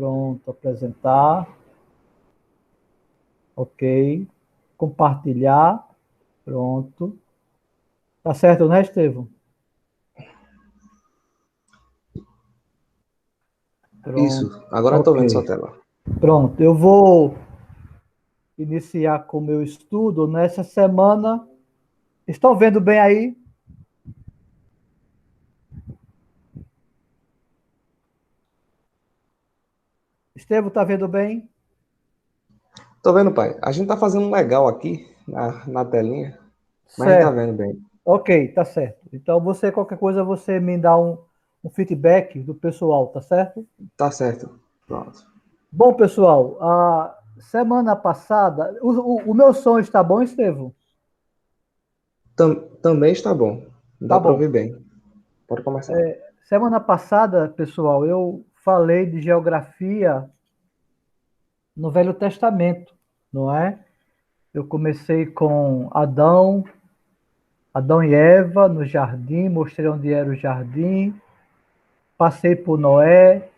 Pronto, apresentar. Ok. Compartilhar. Pronto. Tá certo, né, Estevão? Pronto. Isso, agora eu tô vendo sua Ok. tela. Pronto. Eu vou iniciar com o meu estudo nessa semana. Estão vendo bem aí? Estevão, tá vendo bem? Tô vendo, pai. A gente tá fazendo um legal aqui na telinha, mas a gente tá Certo. vendo bem. Ok, tá certo. Então, qualquer coisa, você me dá um feedback do pessoal, tá certo? Tá certo. Pronto. Bom, pessoal, a semana passada. O meu som está bom, Estevão? Também está bom. Tá Dá para bom. ouvir bem. Pode começar. Semana passada, pessoal, eu falei de geografia no Velho Testamento, não é? Eu comecei com Adão e Eva no jardim, mostrei onde era o jardim, passei por Noé,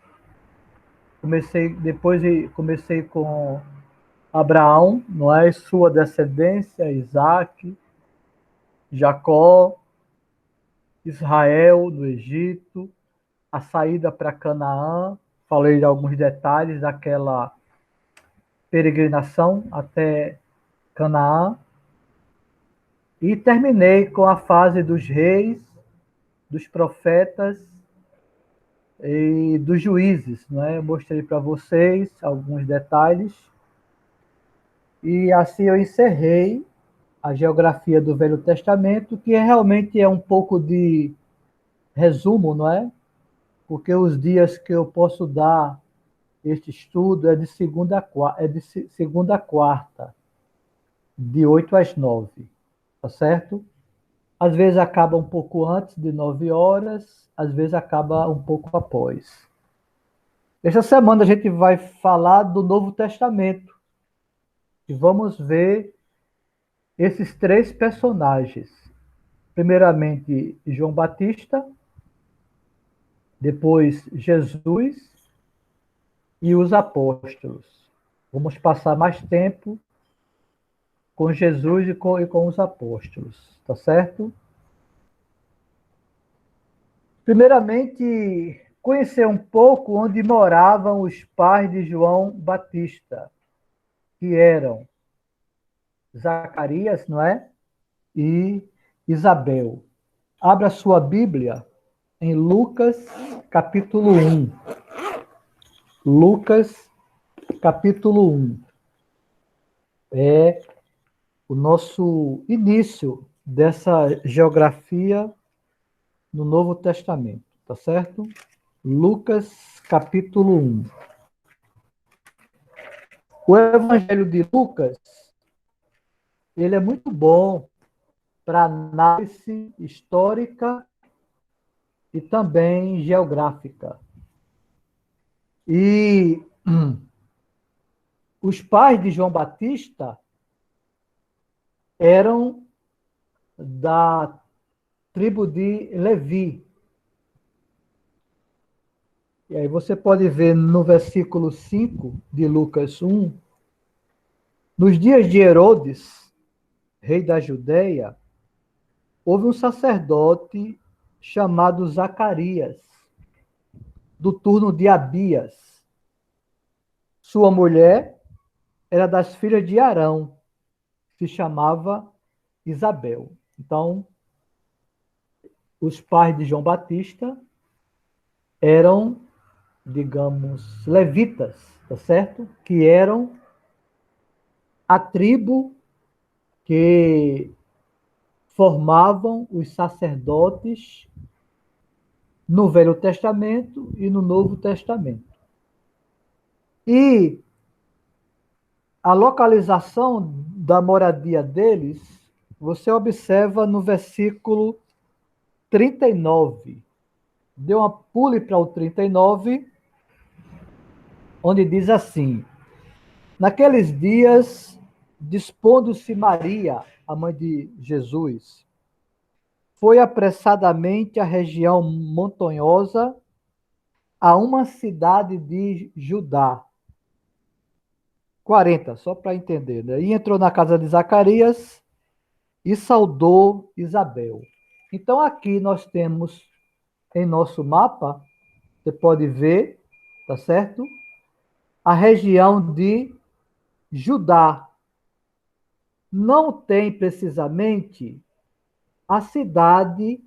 comecei com Abraão, não é? Sua descendência, Isaac, Jacó, Israel no Egito, a saída para Canaã, falei de alguns detalhes daquela peregrinação até Canaã e terminei com a fase dos reis, dos profetas e dos juízes, né? Eu mostrei para vocês alguns detalhes e assim eu encerrei a geografia do Velho Testamento, que realmente é um pouco de resumo, não é? Porque os dias que eu posso dar este estudo é de segunda a quarta, de 8 às 9, tá certo? Às vezes acaba um pouco antes de 9 horas, às vezes acaba um pouco após. Esta semana a gente vai falar do Novo Testamento e vamos ver esses três personagens. Primeiramente, João Batista, depois Jesus e os apóstolos. Vamos passar mais tempo com Jesus e com os apóstolos, tá certo? Primeiramente, conhecer um pouco onde moravam os pais de João Batista, que eram Zacarias, não é? E Isabel. Abra sua Bíblia em Lucas, capítulo 1. Lucas, capítulo 1. É o nosso início dessa geografia no Novo Testamento, tá certo? Lucas, capítulo 1. O Evangelho de Lucas, ele é muito bom para análise histórica e também geográfica. E os pais de João Batista eram da tribo de Levi. E aí você pode ver no versículo 5 de Lucas 1, nos dias de Herodes, rei da Judéia, houve um sacerdote chamado Zacarias, do turno de Abias. Sua mulher era das filhas de Arão, se chamava Isabel. Então, os pais de João Batista eram, digamos, levitas, tá certo? Que eram a tribo que formavam os sacerdotes no Velho Testamento e no Novo Testamento. E a localização da moradia deles, você observa no versículo 39. Dê uma pule para o 39, onde diz assim: naqueles dias, dispondo-se Maria, a mãe de Jesus, foi apressadamente à região montanhosa, a uma cidade de Judá. 40, só para entender, né? E entrou na casa de Zacarias e saudou Isabel. Então aqui nós temos em nosso mapa, você pode ver, tá certo? A região de Judá. Não tem precisamente a cidade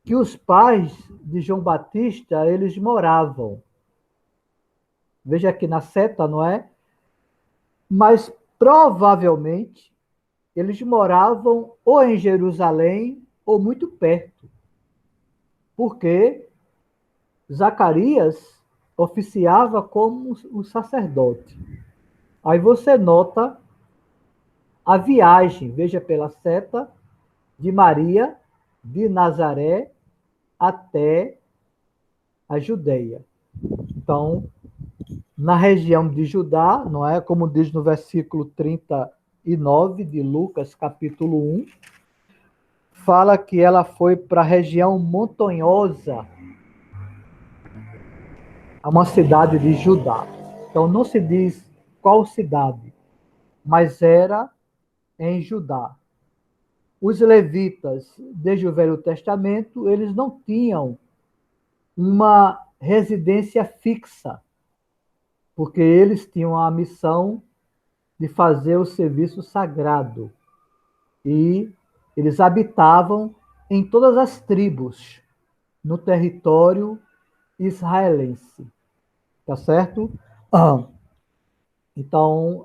que os pais de João Batista eles moravam. Veja aqui na seta, não é? Mas provavelmente eles moravam ou em Jerusalém ou muito perto, porque Zacarias oficiava como o sacerdote. Aí você nota a viagem, veja pela seta, de Maria de Nazaré até a Judeia. Então, na região de Judá, não é? Como diz no versículo 39 de Lucas, capítulo 1, fala que ela foi para a região montanhosa, a uma cidade de Judá. Então, não se diz qual cidade, mas era em Judá. Os levitas, desde o Velho Testamento, eles não tinham uma residência fixa, porque eles tinham a missão de fazer o serviço sagrado. E eles habitavam em todas as tribos no território israelense. Tá certo? Então,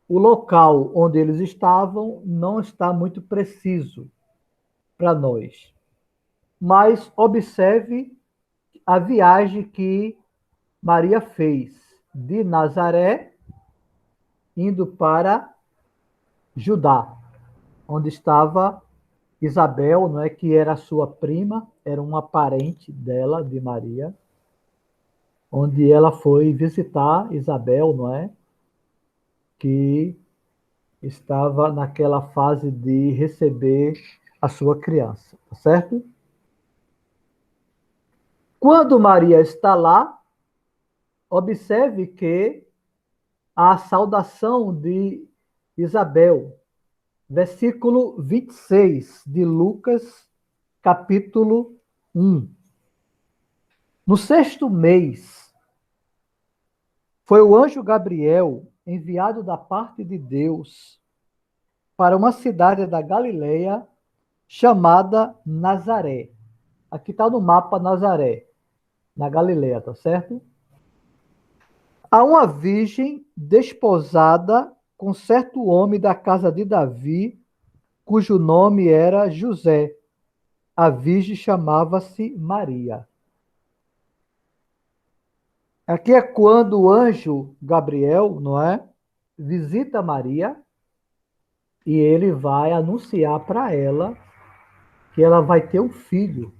o local onde eles estavam não está muito preciso para nós. Mas observe a viagem que Maria fez de Nazaré indo para Judá, onde estava Isabel, não é, que era sua prima, era uma parente dela, de Maria, onde ela foi visitar Isabel, não é, que estava naquela fase de receber a sua criança, tá certo? Quando Maria está lá, observe que a saudação de Isabel, versículo 26 de Lucas, capítulo 1. No sexto mês, foi o anjo Gabriel enviado da parte de Deus para uma cidade da Galileia chamada Nazaré. Aqui está no mapa Nazaré, na Galileia, tá certo? A uma virgem desposada com certo homem da casa de Davi, cujo nome era José. A virgem chamava-se Maria. Aqui é quando o anjo Gabriel, não é? Visita Maria e ele vai anunciar para ela que ela vai ter um filho.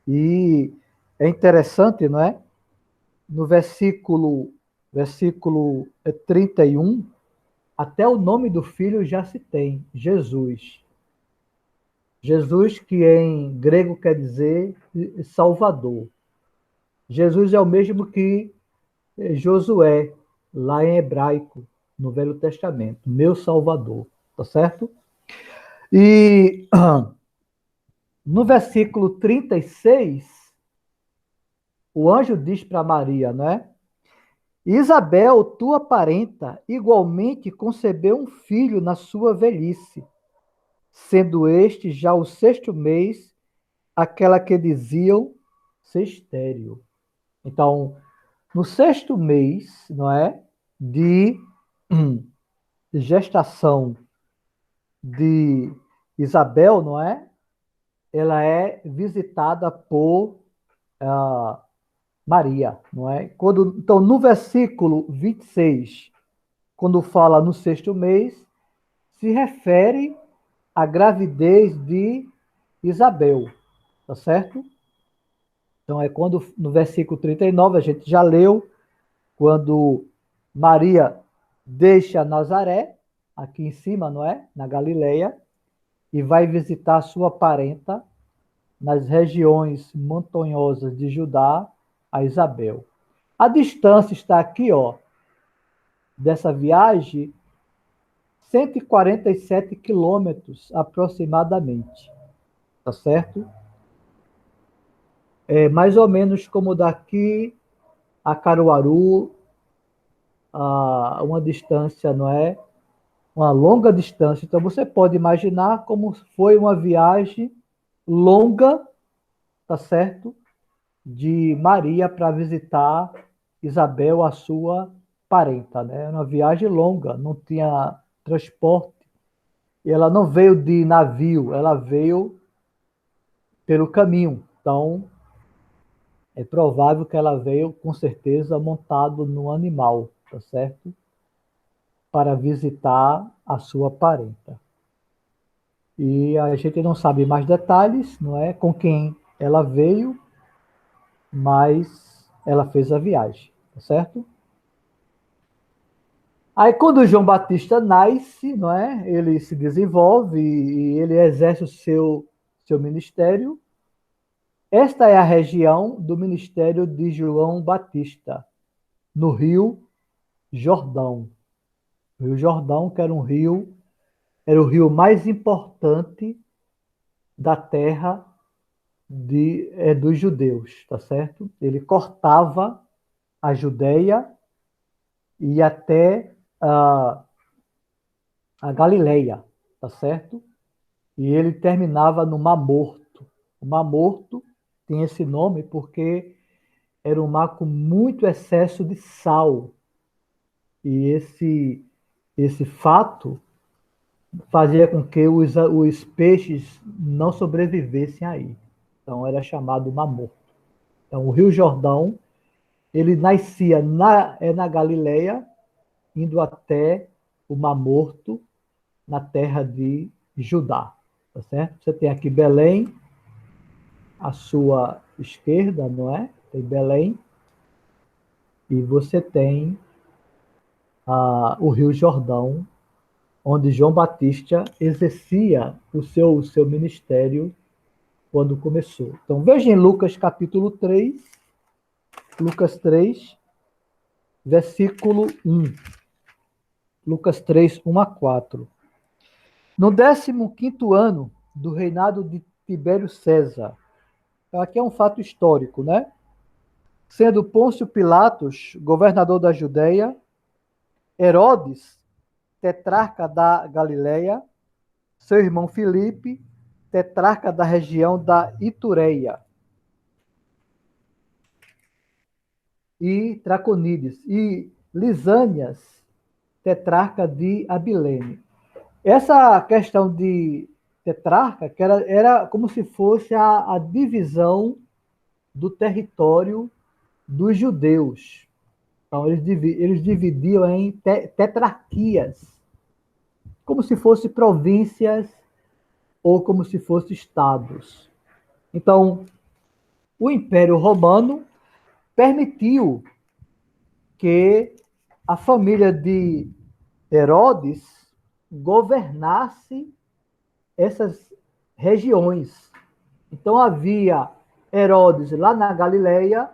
E é interessante, não é? No versículo 31, até o nome do filho já se tem, Jesus. Jesus, que em grego quer dizer Salvador. Jesus é o mesmo que Josué, lá em hebraico, no Velho Testamento, meu Salvador, tá certo? E no versículo 36, o anjo diz para Maria, né? Isabel, tua parenta, igualmente concebeu um filho na sua velhice, sendo este já o sexto mês, aquela que diziam ser estéril. Então, no sexto mês, não é, de gestação de Isabel, não é? Ela é visitada por Maria, não é? Então, no versículo 26, quando fala no sexto mês, se refere à gravidez de Isabel, tá certo? Então, é quando, no versículo 39, a gente já leu, quando Maria deixa Nazaré, aqui em cima, não é? Na Galileia, e vai visitar sua parenta nas regiões montanhosas de Judá, a Isabel. A distância está aqui, ó, dessa viagem, 147 quilômetros aproximadamente, tá certo? É mais ou menos como daqui a Caruaru, uma distância, não é? Uma longa distância. Então você pode imaginar como foi uma viagem longa, tá certo? De Maria para visitar Isabel, a sua parenta, né? Uma viagem longa, não tinha transporte. E ela não veio de navio, ela veio pelo caminho. Então, é provável que ela veio, com certeza, montado no animal, tá certo? Para visitar a sua parenta. E a gente não sabe mais detalhes, não é? Com quem ela veio, mas ela fez a viagem, tá certo? Aí quando João Batista nasce, não é? Ele se desenvolve e ele exerce o seu ministério. Esta é a região do ministério de João Batista, no Rio Jordão. O Rio Jordão, que era o rio mais importante da terra dos judeus, tá certo? Ele cortava a Judéia e até a Galileia, tá certo? E ele terminava no Mar Morto. O Mar Morto tem esse nome porque era um mar com muito excesso de sal. E esse fato fazia com que os peixes não sobrevivessem aí. Então era chamado Mar Morto. Então o Rio Jordão, ele nascia na Galileia, indo até o Mar Morto, na terra de Judá. Tá certo? Você tem aqui Belém, à sua esquerda, não é? Tem Belém. E você tem o Rio Jordão, onde João Batista exercia o seu ministério quando começou. Então, veja em Lucas capítulo 3, Lucas 3, versículo 1. Lucas 3, 1 a 4. No 15º ano do reinado de Tibério César, então aqui é um fato histórico, né? Sendo Pôncio Pilatos governador da Judéia, Herodes, tetrarca da Galileia, seu irmão Filipe, tetrarca da região da Itureia, e Traconides, e Lisânias, tetrarca de Abilene. Essa questão de tetrarca que era como se fosse a divisão do território dos judeus. Então, eles dividiam em tetrarquias, como se fossem províncias ou como se fossem estados. Então, o Império Romano permitiu que a família de Herodes governasse essas regiões. Então havia Herodes lá na Galileia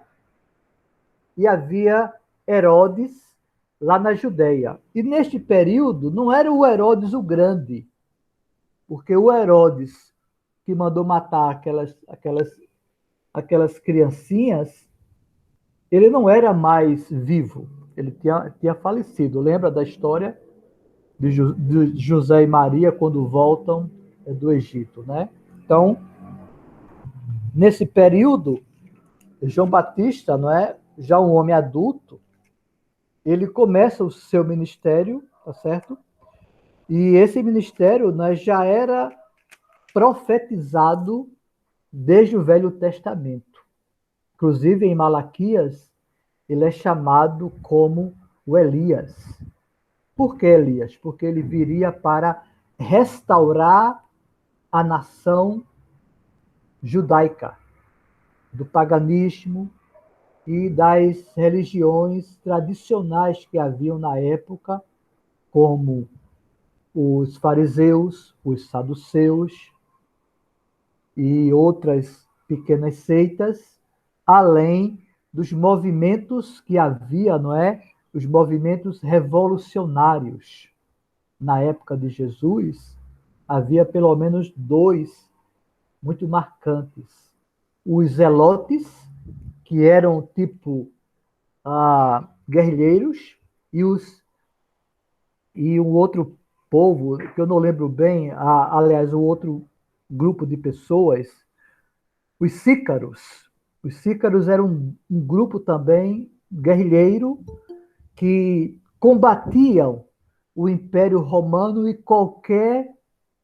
e havia Herodes lá na Judéia. E neste período não era o Herodes o Grande, porque o Herodes que mandou matar aquelas criancinhas, ele não era mais vivo, ele tinha falecido. Lembra da história de José e Maria quando voltam do Egito, né? Então, nesse período, João Batista, não é, já um homem adulto, ele começa o seu ministério, tá certo? E esse ministério, né, já era profetizado desde o Velho Testamento. Inclusive em Malaquias, ele é chamado como o Elias. Por que Elias? Porque ele viria para restaurar a nação judaica do paganismo e das religiões tradicionais que haviam na época, como os fariseus, os saduceus e outras pequenas seitas, além dos movimentos que havia, não é? Os movimentos revolucionários. Na época de Jesus, havia pelo menos dois muito marcantes. Os zelotes, que eram tipo guerrilheiros, e um outro povo, que eu não lembro bem, aliás, um outro grupo de pessoas, os sícaros. Os sícaros eram um grupo também guerrilheiro que combatiam o Império Romano e qualquer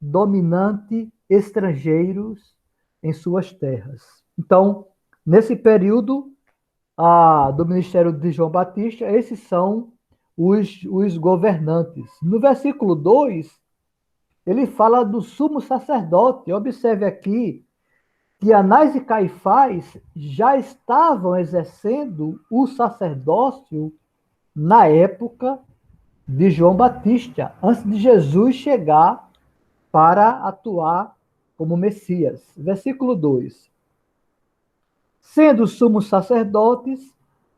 dominante estrangeiros em suas terras. Então, nesse período do ministério de João Batista, esses são os governantes. No versículo 2, ele fala do sumo sacerdote. Observe aqui que Anás e Caifás já estavam exercendo o sacerdócio na época de João Batista, antes de Jesus chegar para atuar como Messias. Versículo 2. Sendo sumos sacerdotes,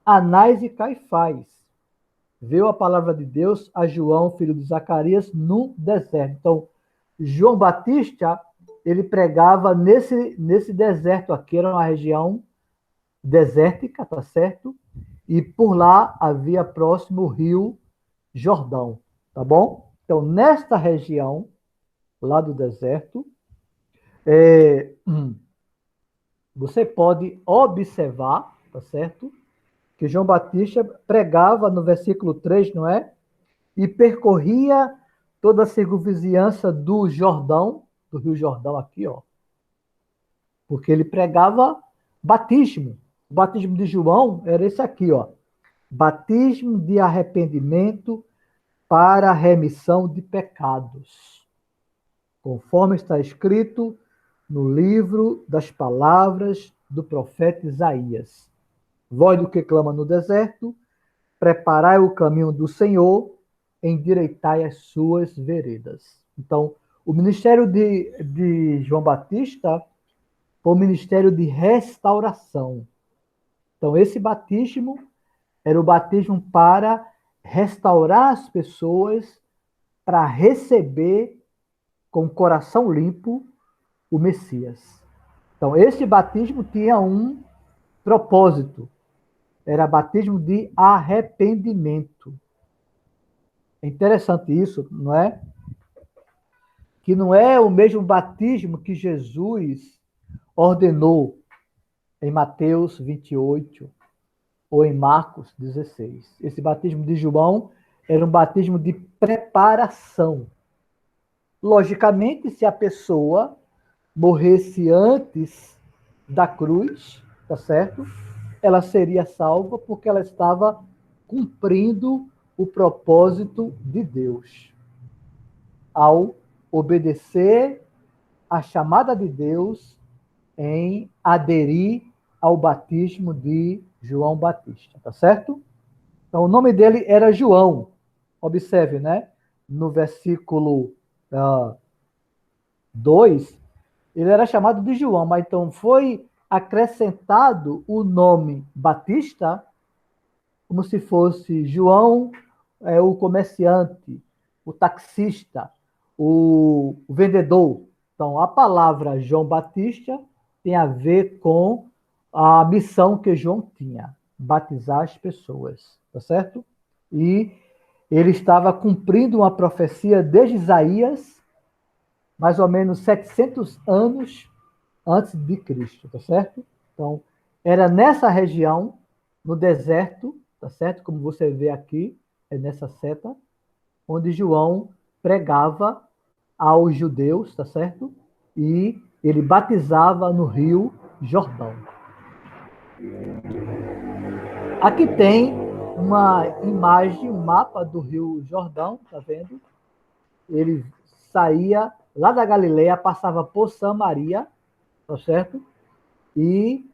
Anás e Caifás, veio a palavra de Deus a João, filho de Zacarias, no deserto. Então, João Batista, ele pregava nesse deserto aqui, era uma região desértica, tá certo? E por lá havia próximo o rio Jordão, tá bom? Então, nesta região, lá do deserto, você pode observar, tá certo? Que João Batista pregava no versículo 3, não é? E percorria toda a circunvizinhança do Jordão, do Rio Jordão aqui, ó. Porque ele pregava batismo. O batismo de João era esse aqui, ó. Batismo de arrependimento para a remissão de pecados, conforme está escrito no livro das palavras do profeta Isaías. Voz do que clama no deserto, preparai o caminho do Senhor, endireitai as suas veredas. Então, o ministério de João Batista foi um ministério de restauração. Então, esse batismo era o batismo para restaurar as pessoas para receber com o coração limpo o Messias. Então, esse batismo tinha um propósito. Era batismo de arrependimento. É interessante isso, não é? Que não é o mesmo batismo que Jesus ordenou em Mateus 28 ou em Marcos 16. Esse batismo de João era um batismo de preparação. Logicamente, se a pessoa morresse antes da cruz, tá certo? Ela seria salva porque ela estava cumprindo o propósito de Deus. Ao obedecer à chamada de Deus em aderir ao batismo de João Batista, tá certo? Então, o nome dele era João. Observe, né? No versículo 2, ele era chamado de João, mas então foi acrescentado o nome Batista, como se fosse João, o comerciante, o taxista, o vendedor. Então, a palavra João Batista tem a ver com a missão que João tinha, batizar as pessoas, tá certo? E ele estava cumprindo uma profecia desde Isaías, mais ou menos 700 anos antes de Cristo, tá certo? Então, era nessa região, no deserto, tá certo? Como você vê aqui, é nessa seta, onde João pregava aos judeus, tá certo? E ele batizava no Rio Jordão. Aqui tem uma imagem, um mapa do Rio Jordão, tá vendo? Ele saía lá da Galileia, passava por Samaria, tá certo? E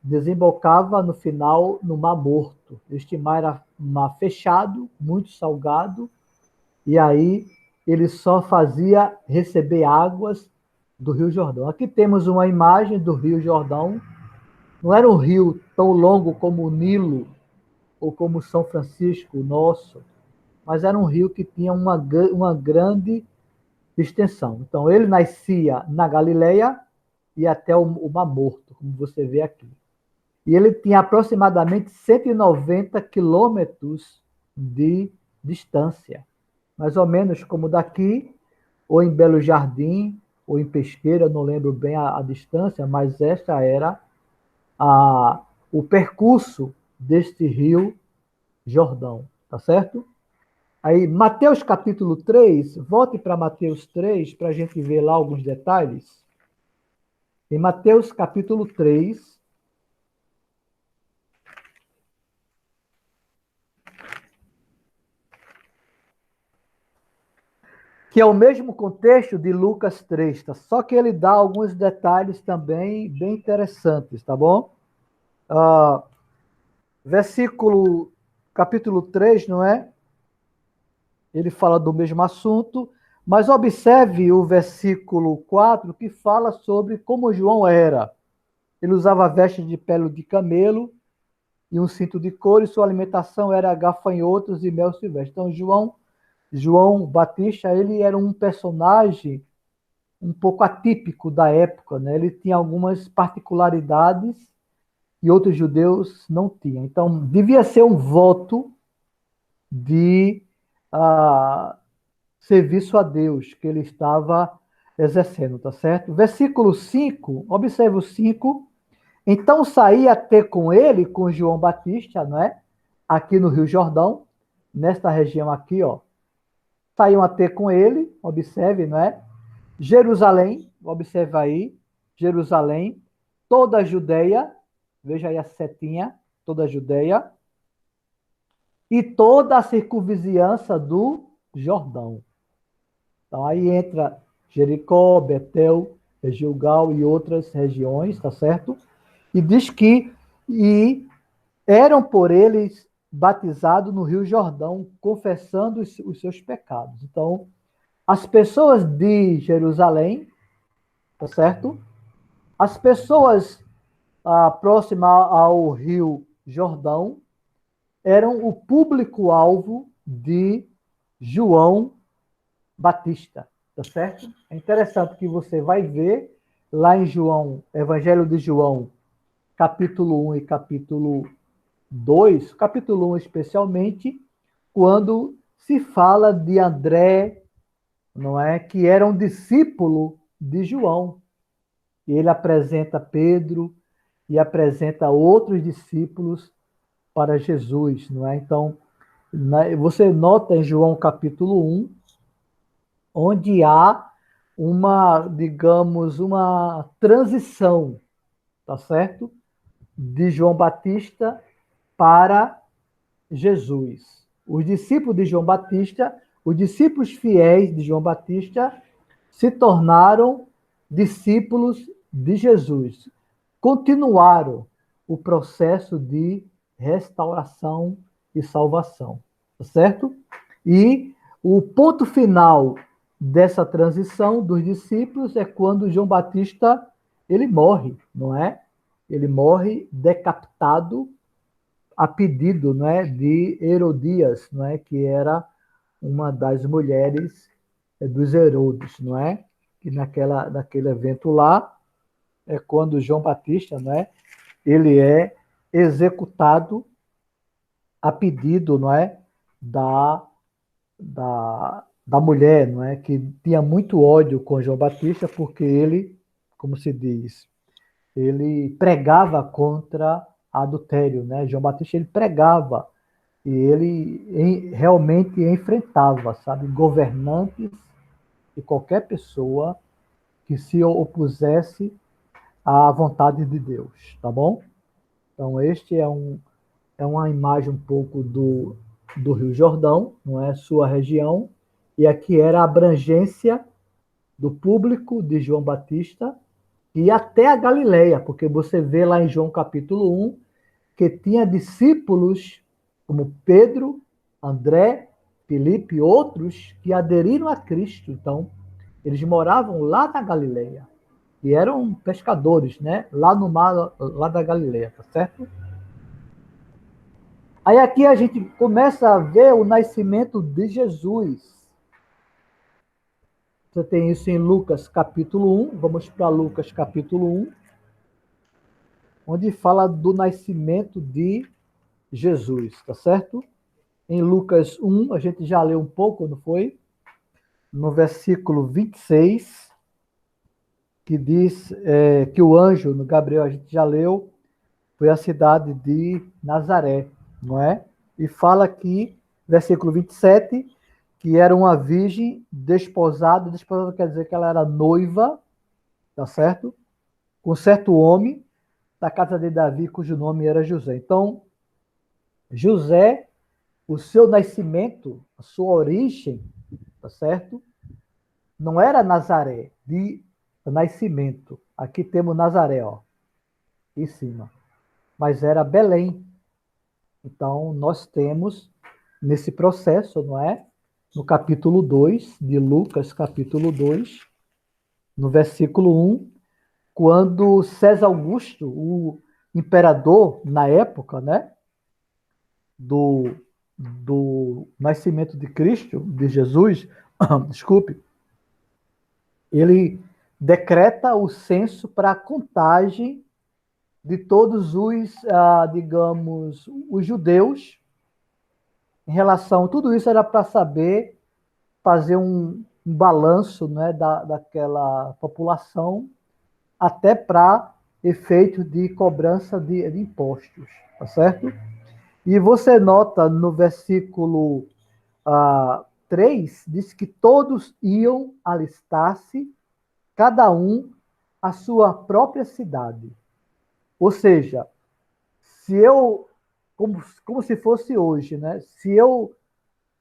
desembocava no final no Mar Morto. Este mar era um mar fechado, muito salgado, e aí ele só fazia receber águas do Rio Jordão. Aqui temos uma imagem do Rio Jordão, Não era um rio tão longo como o Nilo ou como o São Francisco, o nosso, mas era um rio que tinha uma grande extensão. Então, ele nascia na Galileia e até o Mar Morto, como você vê aqui. E ele tinha aproximadamente 190 quilômetros de distância, mais ou menos como daqui, ou em Belo Jardim, ou em Pesqueira, não lembro bem a distância, mas esta era a, o percurso deste rio Jordão, tá certo? Aí, Mateus capítulo 3, volte para Mateus 3 para a gente ver lá alguns detalhes. Em Mateus capítulo 3, que é o mesmo contexto de Lucas 3, tá? Só que ele dá alguns detalhes também bem interessantes, tá bom? Ah, versículo, capítulo 3, não é? Ele fala do mesmo assunto, mas observe o versículo 4 que fala sobre como João era. Ele usava vestes de pele de camelo e um cinto de couro, e sua alimentação era gafanhotos e mel silvestre. Então, João Batista, ele era um personagem um pouco atípico da época, né? Ele tinha algumas particularidades e outros judeus não tinham. Então, devia ser um voto de ah, serviço a Deus que ele estava exercendo, tá certo? Versículo 5, observe o 5. Então saía ter com ele, com João Batista, não é? Aqui no Rio Jordão, nesta região aqui, ó. Saíam a ter com ele, observe, não é? Jerusalém, observa aí, Jerusalém, toda a Judéia, veja aí a setinha, toda a Judéia, e toda a circunvizinhança do Jordão. Então aí entra Jericó, Betel, Gilgal e outras regiões, tá certo? E diz que e eram por eles batizados no Rio Jordão, confessando os seus pecados. Então, as pessoas de Jerusalém, tá certo? As pessoas próximas ao Rio Jordão eram o público-alvo de João Batista, tá certo? É interessante que você vai ver lá em João, Evangelho de João, capítulo 1 e capítulo 2, capítulo 1 especialmente, quando se fala de André, não é, que era um discípulo de João. E ele apresenta Pedro e apresenta outros discípulos para Jesus, não é? Então, você nota em João capítulo 1, onde há uma, digamos, uma transição, tá certo? De João Batista para Jesus. Os discípulos de João Batista, os discípulos fiéis de João Batista, se tornaram discípulos de Jesus. Continuaram o processo de restauração e salvação, tá certo? E o ponto final dessa transição dos discípulos é quando João Batista ele morre, não é? Ele morre decapitado a pedido, não é, de Herodias, não é, que era uma das mulheres dos Herodes, não é? Que naquele evento lá é quando João Batista, não é, ele é executado a pedido, não é, da, da mulher, não é, que tinha muito ódio com João Batista porque ele, como se diz, ele pregava contra adultério, né? João Batista ele pregava e ele realmente enfrentava, sabe, governantes e qualquer pessoa que se opusesse à vontade de Deus, tá bom? Então este é uma imagem um pouco do Rio Jordão, não é sua região, e aqui era a abrangência do público de João Batista e até a Galileia, porque você vê lá em João capítulo 1 que tinha discípulos como Pedro, André, Filipe e outros que aderiram a Cristo. Então, eles moravam lá na Galileia. E eram pescadores, né? Lá no mar, lá da Galileia, tá certo? Aí aqui a gente começa a ver o nascimento de Jesus. Você tem isso em Lucas capítulo 1. Vamos para Lucas capítulo 1, onde fala do nascimento de Jesus, tá certo? Em Lucas 1, a gente já leu um pouco, não foi? No versículo 26, que diz que o anjo, no Gabriel, a gente já leu, foi a cidade de Nazaré, não é? E fala aqui, versículo 27, que era uma virgem desposada. Desposada quer dizer que ela era noiva, tá certo? Com certo homem da casa de Davi, cujo nome era José. Então, José, o seu nascimento, a sua origem, tá certo? Não era Nazaré, de nascimento. Aqui temos Nazaré, ó, em cima. Mas era Belém. Então, nós temos nesse processo, não é? No capítulo 2 de Lucas, capítulo 2, no versículo 1, quando César Augusto, o imperador na época, né, do nascimento de Cristo, de Jesus, desculpe, ele decreta o censo para a contagem de todos os, digamos, os judeus em relação. Tudo isso era para saber fazer um balanço, né, daquela população, até para efeito de cobrança de impostos, tá certo? E você nota no versículo 3, diz que todos iam alistar-se, cada um à sua própria cidade. Ou seja, se eu, como se fosse hoje, né? Se eu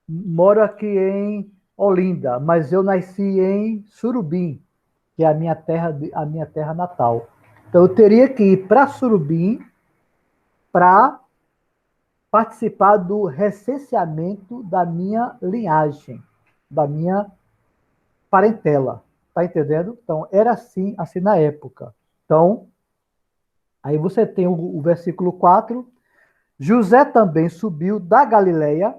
moro aqui em Olinda, mas eu nasci em Surubim, que é a minha terra natal. Então eu teria que ir para Surubim para participar do recenseamento da minha linhagem, da minha parentela. Tá entendendo? Então era assim na época. Então, aí você tem o versículo 4. José também subiu da Galileia,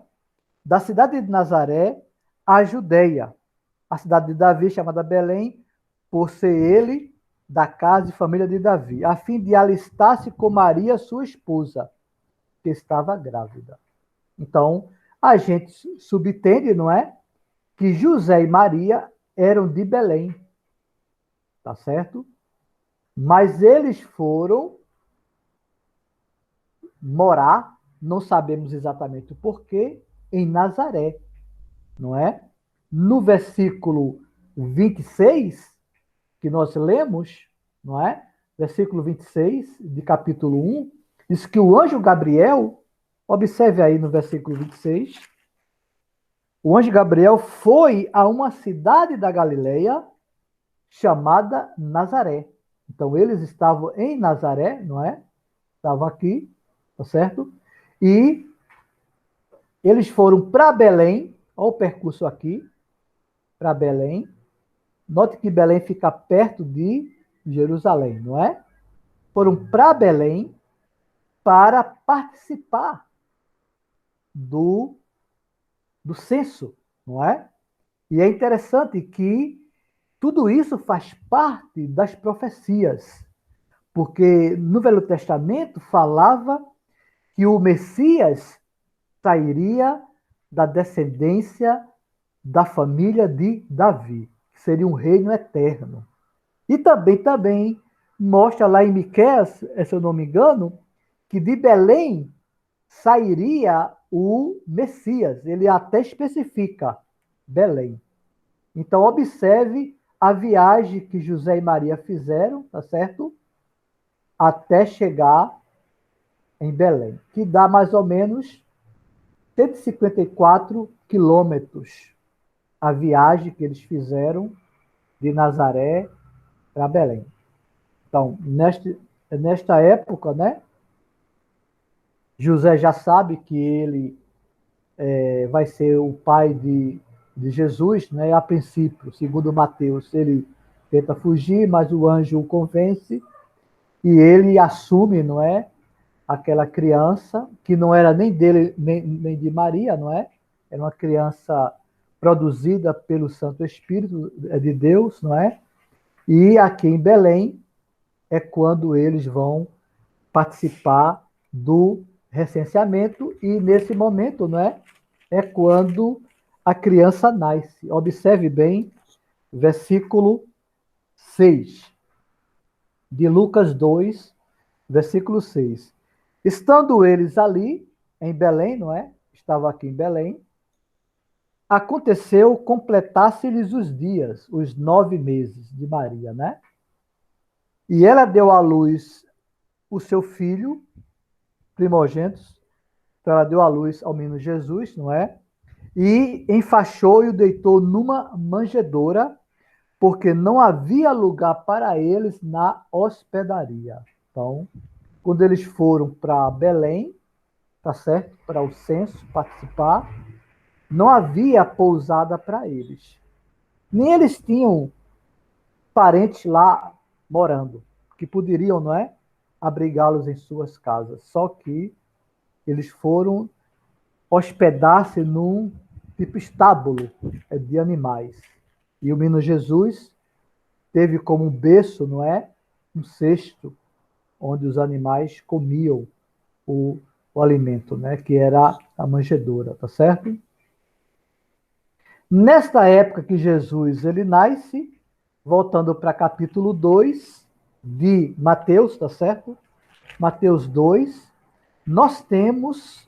da cidade de Nazaré, à Judeia, a cidade de Davi, chamada Belém, por ser ele da casa e família de Davi, a fim de alistar-se com Maria, sua esposa, que estava grávida. Então, a gente subtende, não é? Que José e Maria eram de Belém, tá certo? Mas eles foram morar, não sabemos exatamente o porquê, em Nazaré, não é? No versículo 26, que nós lemos, não é? Versículo 26 de capítulo 1, diz que o anjo Gabriel, observe aí no versículo 26, o anjo Gabriel foi a uma cidade da Galileia chamada Nazaré. Então, eles estavam em Nazaré, não é? Estavam aqui, tá certo? E eles foram para Belém, olha o percurso aqui, para Belém. Note que Belém fica perto de Jerusalém, não é? Foram para Belém para participar do, do censo, não é? E é interessante que tudo isso faz parte das profecias, porque no Velho Testamento falava que o Messias sairia da descendência da família de Davi, que seria um reino eterno. E também mostra lá em Miqueias, se eu não me engano, que de Belém sairia o Messias. Ele até especifica Belém. Então, observe a viagem que José e Maria fizeram, tá certo? Até chegar em Belém, que dá mais ou menos 154 quilômetros a viagem que eles fizeram de Nazaré para Belém. Então, nesta época, né, José já sabe que ele vai ser o pai de Jesus, né? A princípio, segundo Mateus, ele tenta fugir, mas o anjo o convence e ele assume, não é? Aquela criança, que não era nem dele, nem de Maria, não é? Era uma criança produzida pelo Santo Espírito de Deus, não é? E aqui em Belém é quando eles vão participar do recenseamento e nesse momento, não é? É quando a criança nasce. Observe bem, versículo 6 de Lucas 2, versículo 6. Estando eles ali, em Belém, não é? Estava aqui em Belém. Aconteceu completasse-lhes os dias, os 9 meses de Maria, né? E ela deu à luz o seu filho, primogênito. Então ela deu à luz ao menino Jesus, não é? E enfaixou e o deitou numa manjedoura, porque não havia lugar para eles na hospedaria. Então, quando eles foram para Belém, tá certo? Para o censo participar, não havia pousada para eles. Nem eles tinham parentes lá morando, que poderiam, não é? Abrigá-los em suas casas. Só que eles foram hospedar-se num tipo estábulo de animais. E o menino Jesus teve como um berço, não é? Um cesto onde os animais comiam o, o alimento, né? Que era a manjedoura, tá certo? Nesta época que Jesus ele nasce, voltando para capítulo 2 de Mateus, tá certo? Mateus 2, nós temos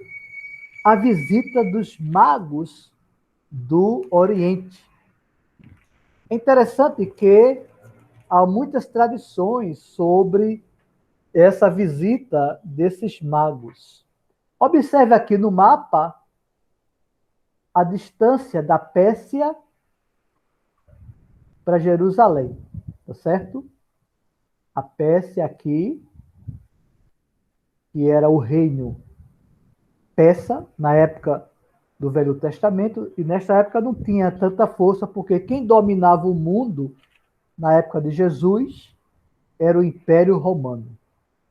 a visita dos magos do Oriente. É interessante que há muitas tradições sobre essa visita desses magos. Observe aqui no mapa a distância da Pérsia para Jerusalém, tá certo? A Pérsia aqui, que era o reino persa na época do Velho Testamento, e nesta época não tinha tanta força, porque quem dominava o mundo na época de Jesus era o Império Romano.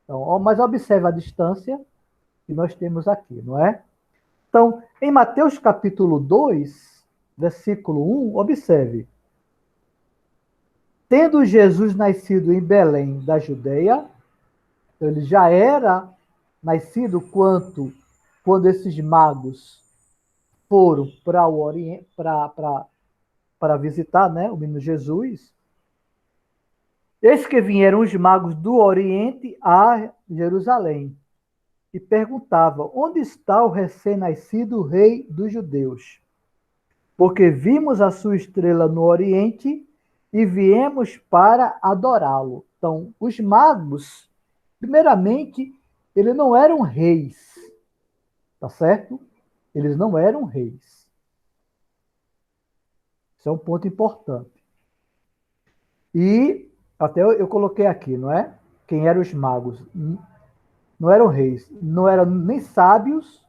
Então, mas observe a distância que nós temos aqui, não é? Então, em Mateus capítulo 2, versículo 1, observe. Tendo Jesus nascido em Belém da Judeia, então ele já era nascido quando esses magos foram para o Oriente, para visitar, né, o menino Jesus. Eis que vieram os magos do Oriente a Jerusalém e perguntavam: onde está o recém-nascido rei dos judeus? Porque vimos a sua estrela no Oriente e viemos para adorá-lo. Então, os magos, primeiramente, eles não eram reis, tá certo? Eles não eram reis. Isso é um ponto importante. E até eu coloquei aqui, não é? Quem eram os magos? Não eram reis, não eram nem sábios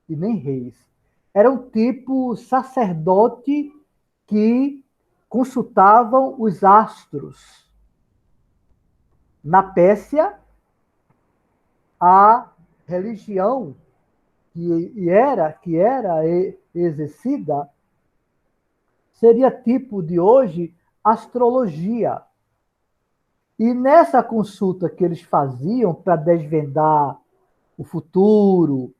e nem reis. Eram tipo sacerdote que consultavam os astros. Na Pérsia, a religião que era exercida seria tipo de hoje astrologia. E nessa consulta que eles faziam para desvendar o futuro,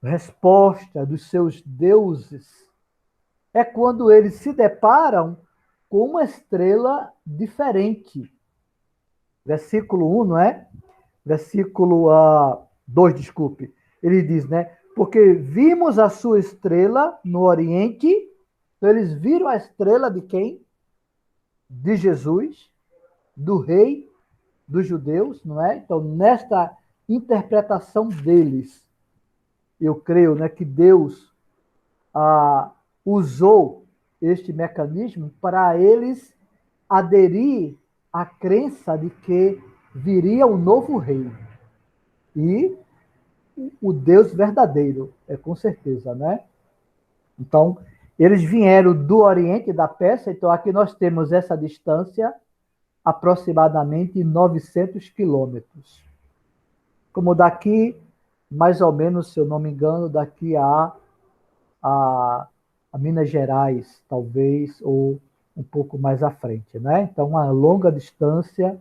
resposta dos seus deuses, é quando eles se deparam com uma estrela diferente. Versículo 1, não é? Versículo 2, desculpe. Ele diz, né? Porque vimos a sua estrela no Oriente. Então, eles viram a estrela de quem? De Jesus, do rei dos judeus, não é? Então, nesta interpretação deles, eu creio, né, que Deus usou este mecanismo para eles aderir à crença de que viria um novo rei. E o Deus verdadeiro, com certeza, né? Então, Eles vieram do Oriente, da Pérsia, então aqui nós temos essa distância, aproximadamente 900 quilômetros. Como daqui, mais ou menos, se eu não me engano, daqui a Minas Gerais, talvez, ou um pouco mais à frente, né? Então, uma longa distância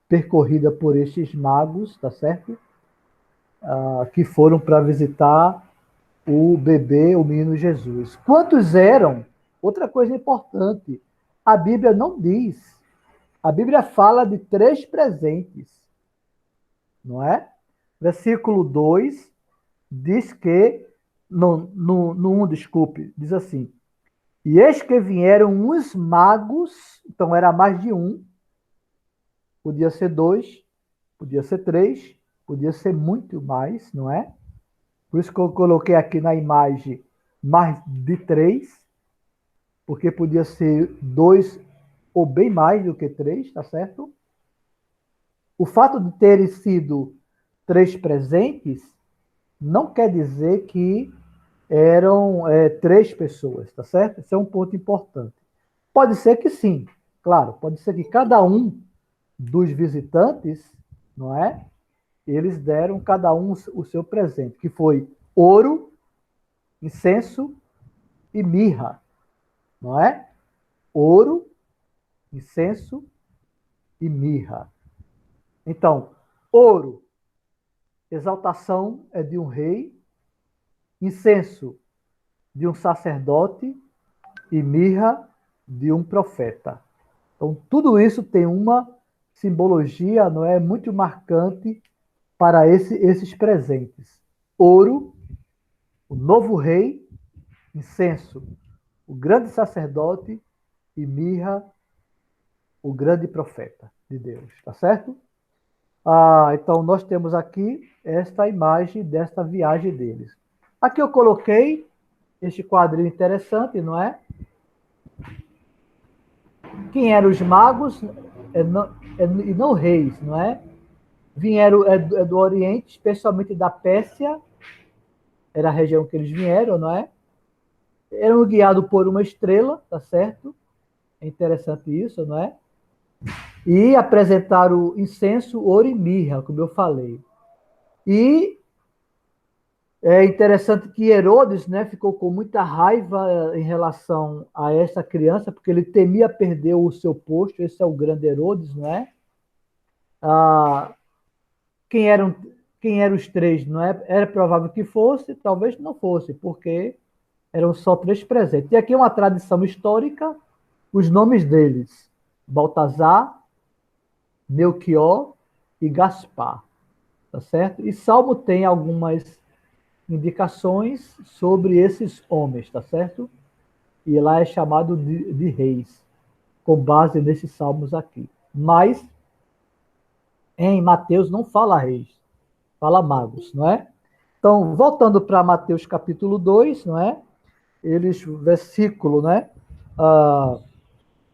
percorrida por estes magos, tá certo? Que foram para visitar o bebê, o menino Jesus. Quantos eram? Outra coisa importante, a Bíblia não diz. A Bíblia fala de 3 presentes, não é? Versículo 2 diz que, no 1, desculpe, diz assim: e eis que vieram uns magos, então era mais de um, podia ser 2, podia ser 3, podia ser muito mais, não é? Por isso que eu coloquei aqui na imagem mais de 3, porque podia ser 2 ou bem mais do que 3, tá certo? O fato de terem sido 3 presentes não quer dizer que eram 3 pessoas, tá certo? Esse é um ponto importante. Pode ser que sim, claro, pode ser que cada um dos visitantes, não é? Eles deram cada um o seu presente, que foi ouro, incenso e mirra, não é? Ouro, incenso e mirra. Então, ouro, exaltação é de um rei, incenso de um sacerdote e mirra de um profeta. Então, tudo isso tem uma simbologia, não é, muito marcante para esses presentes. Ouro, o novo rei, incenso, o grande sacerdote e mirra, o grande profeta de Deus, tá certo? Então, nós temos aqui esta imagem desta viagem deles. Aqui eu coloquei este quadrinho interessante, não é? Quem eram os magos e não reis, não é? Vieram do Oriente, especialmente da Pérsia, era a região que eles vieram, não é? Eram guiados por uma estrela, tá certo? É interessante isso, não é? E apresentaram incenso, ouro e mirra, como eu falei. E é interessante que Herodes, né, ficou com muita raiva em relação a essa criança, porque ele temia perder o seu posto. Esse é o grande Herodes, não é? Ah, quem eram, quem eram os 3, não é? Era provável que fosse, talvez não fosse, porque eram só 3 presentes. E aqui é uma tradição histórica, os nomes deles: Baltazar, Melquior e Gaspar, tá certo? E Salmo tem algumas indicações sobre esses homens, tá certo? E lá é chamado de reis, com base nesses salmos aqui. Mas em Mateus não fala reis, fala magos, não é? Então, voltando para Mateus capítulo 2, não é? Eles, versículo, né?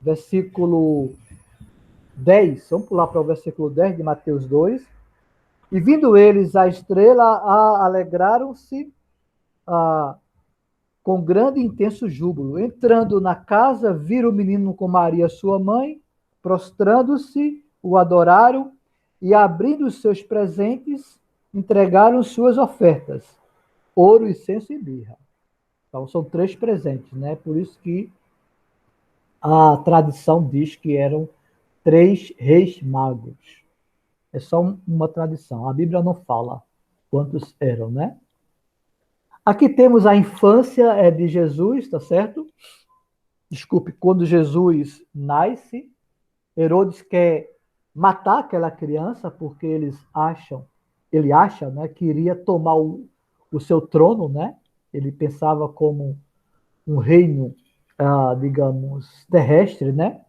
Versículo 10, vamos pular para o versículo 10 de Mateus 2. E vindo eles à estrela, alegraram-se com grande e intenso júbilo. Entrando na casa, viram o menino com Maria, sua mãe, prostrando-se, o adoraram e, abrindo os seus presentes, entregaram suas ofertas: ouro, incenso e mirra. Então, são 3 presentes, né? Por isso que a tradição diz que eram 3 reis magos. É só uma tradição. A Bíblia não fala quantos eram, né? Aqui temos a infância de Jesus, tá certo? Desculpe, quando Jesus nasce, Herodes quer matar aquela criança porque ele acha, né, que iria tomar o seu trono, né? Ele pensava como um reino, digamos, terrestre, né?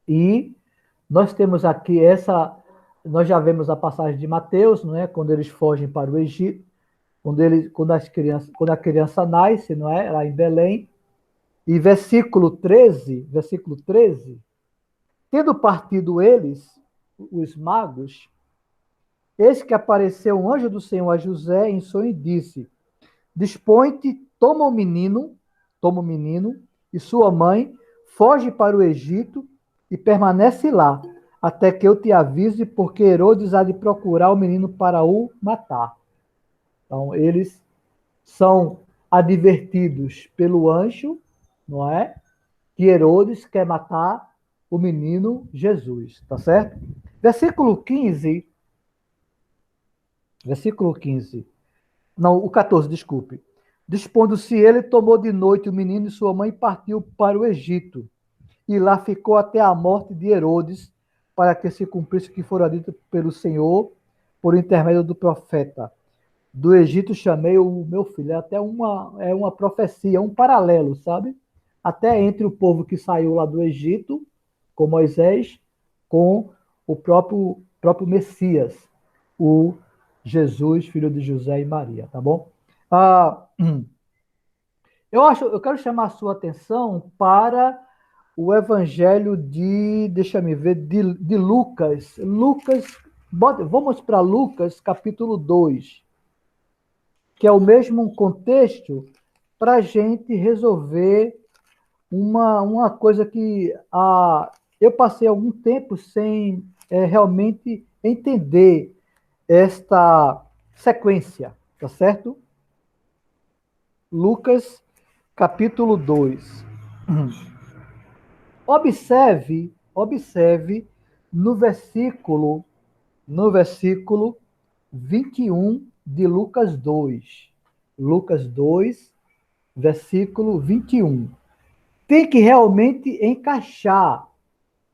E nós temos aqui nós já vemos a passagem de Mateus, não é? Quando eles fogem para o Egito, quando a criança nasce, não é? Lá em Belém. E versículo 13, tendo partido eles, os magos, eis que apareceu um anjo do Senhor a José em sonho e disse: dispõe-te, toma o menino toma o menino e sua mãe, foge para o Egito e permanece lá, até que eu te avise, porque Herodes há de procurar o menino para o matar. Então, eles são advertidos pelo anjo, não é? Que Herodes quer matar o menino Jesus, tá certo? Versículo 15, versículo 15. Não, o 14, desculpe. Dispondo-se ele, tomou de noite o menino e sua mãe e partiu para o Egito. E lá ficou até a morte de Herodes, para que se cumprisse o que fora dito pelo Senhor, por intermédio do profeta. Do Egito chamei o meu filho. É até uma profecia, um paralelo, sabe? Até entre o povo que saiu lá do Egito, com Moisés, com o próprio Messias, o Jesus, filho de José e Maria, tá bom? Ah, eu quero chamar a sua atenção para o Evangelho deixa me ver, de Lucas. Vamos para Lucas, capítulo 2, que é o mesmo contexto para a gente resolver uma coisa que eu passei algum tempo sem realmente entender esta sequência, tá certo? Lucas, capítulo 2. Observe no versículo 21 de Lucas 2. Lucas 2, versículo 21. Tem que realmente encaixar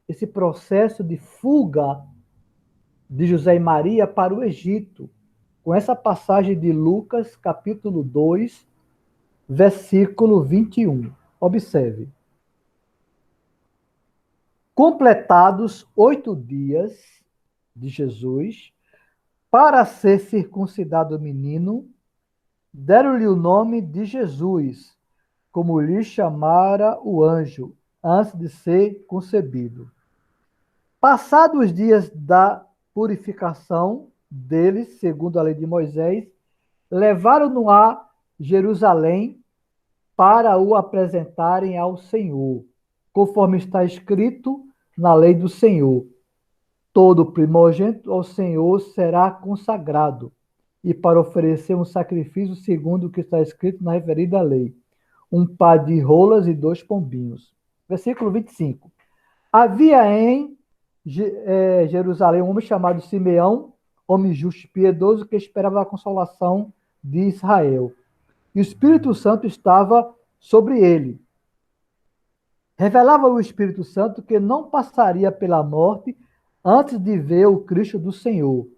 esse processo de fuga de José e Maria para o Egito, com essa passagem de Lucas, capítulo 2, versículo 21. Observe. Completados 8 dias de Jesus, para ser circuncidado o menino, deram-lhe o nome de Jesus, como lhe chamara o anjo, antes de ser concebido. Passados os dias da purificação deles, segundo a lei de Moisés, levaram-no a Jerusalém para o apresentarem ao Senhor, conforme está escrito na lei do Senhor. Todo primogênito ao Senhor será consagrado, e para oferecer um sacrifício segundo o que está escrito na referida lei, um par de rolas e 2 pombinhos. Versículo 25. Havia em Jerusalém um homem chamado Simeão, homem justo e piedoso, que esperava a consolação de Israel. E o Espírito Santo estava sobre ele. Revelava o Espírito Santo que não passaria pela morte antes de ver o Cristo do Senhor.